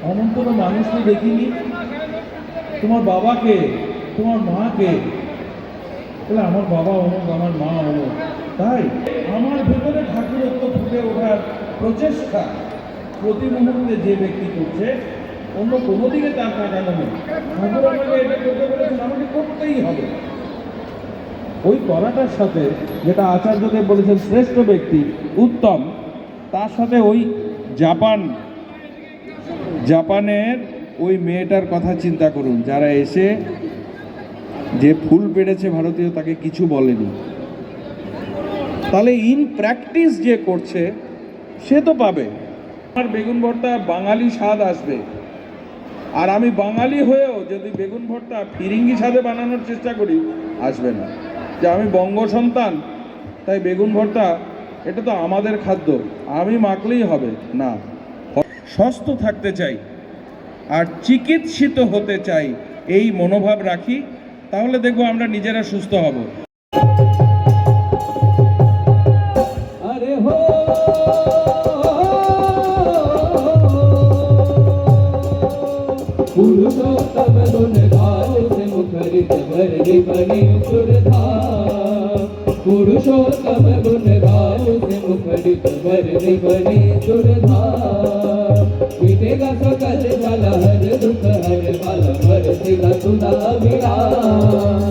এমন কোনো মানুষকে দেখিনি। তোমার বাবাকে, তোমার মাকে, তাহলে আমার বাবা অমুক, আমার মা অমুক। তাই আমার ভেতরে ঠাকুরত্ব ফুটে ওঠার প্রচেষ্টা প্রতি মুহূর্তে যে ব্যক্তি করছে, অন্য কোনো দিকে তার কাটানো নেই। ঠাকুর আমাকে এটা করতে বলেছেন, আমাকে করতেই হবে। ওই করাটার সাথে যেটা আচার্যদেব বলেছেন শ্রেষ্ঠ ব্যক্তি উত্তম, তার সাথে ওই জাপানের ওই মেয়েটার কথা চিন্তা করুন, যারা এসে যে ফুল পেড়েছে ভারতীয় তাকে কিছু বলেনি। তাহলে ইন প্র্যাকটিস যে করছে সে তো পাবে। আমার বেগুন ভর্তা বাঙালি স্বাদ আসবে, আর আমি বাঙালি হয়েও যদি বেগুন ভর্তা ফিরিঙ্গি স্বাদে বানানোর চেষ্টা করি, আসবে না। যে আমি বঙ্গ সন্তান তাই বেগুন ভর্তা এটা তো আমাদের খাদ্য, আমি মাখলেই হবে না। সুস্থ থাকতে চাই আর চিকিৎসিত হতে চাই, এই মনোভাব রাখি, তাহলে দেখবো আমরা নিজেরা সুস্থ হব। पुरुषोत्तम गुण गाओ से मुखरित भरने बनी सुरधार। पुरुषोत्तम गुण गाओ से मुखरित भरने बनी सुरधार। मिटेगा सकल जल हर दुख हर बल बरसेगा सुधा विराज।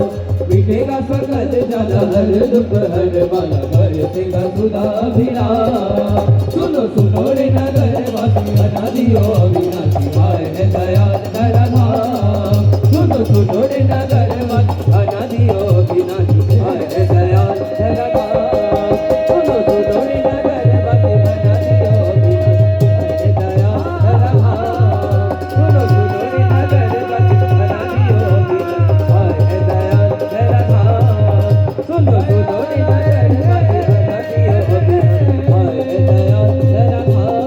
मिटेगा सकल जल हर दुख हर बल बरसेगा सुधा विराज। सुनो सुनो रे नगर वासी अनादियो अविनाशी भाई है दयाल धराधाम। सुनो सुनो रे नगर वासी अनादियो अविनाशी भाई है दयाल धराधाम। सुनो सुनो रे नगर वासी अनादियो अविनाशी भाई है दयाल धराधाम। सुनो सुनो रे नगर वासी अनादियो अविनाशी भाई है दयाल धराधाम। सुनो सुनो रे नगर वासी अनादियो अविनाशी भाई है दयाल धराधाम। सुनो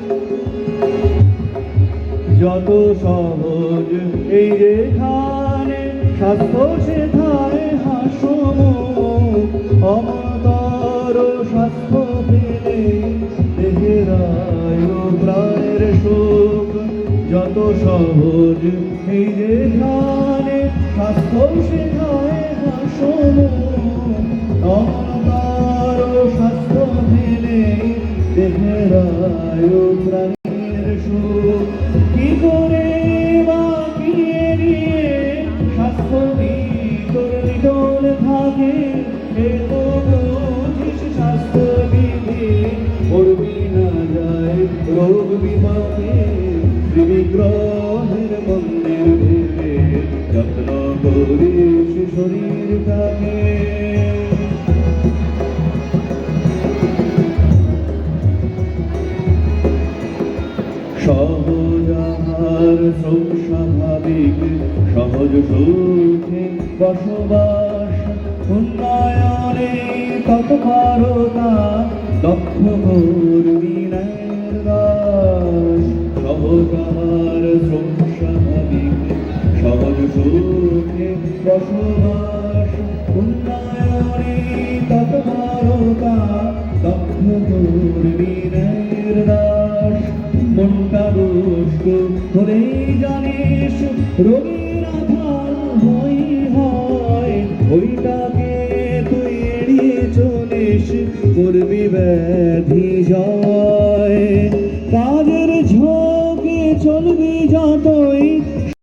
सुनो रे नगर যত সহজ এই যেখানে স্বাস্থ্য সেথায় হাসম অমতর স্বাস্থ্য পেলে দেহেরায় প্রাণের সুখ। যত সহজ এই যেখানে স্বাস্থ্য সেথায় হাসম অমতর স্বাস্থ্য পেলে দেহেরায় প্রাণের সুখ। কি করে বাকি এড়িয়ে স্বাস্থ্য তোর নিটল থাকে, সে তো বুঝিস স্বাস্থ্য বিধি পড়বি না যায় রোগ বিপাকে। শ্রীবিগ্রহের মন্দির ভেবে যত্ন করিস শরীরটাকে। সহজ আহার স্বাভাবিক সহজ সুখে বসবাস, উন্নয়নে তৎপরতা দক্ষ কর্মী ন্যায়ের দাস। সহজ আহার স্বাভাবিক সহজ সুখে বসবাস, উন্নয়নে তৎপরতা দক্ষ কর্মী ন্যায়ের দাস। মনটা দুষ্ট হলেই জানিস রোগীর আধার হয় ওইটাকে তুই এড়িয়ে চলিস করবি ব্যাধি জয়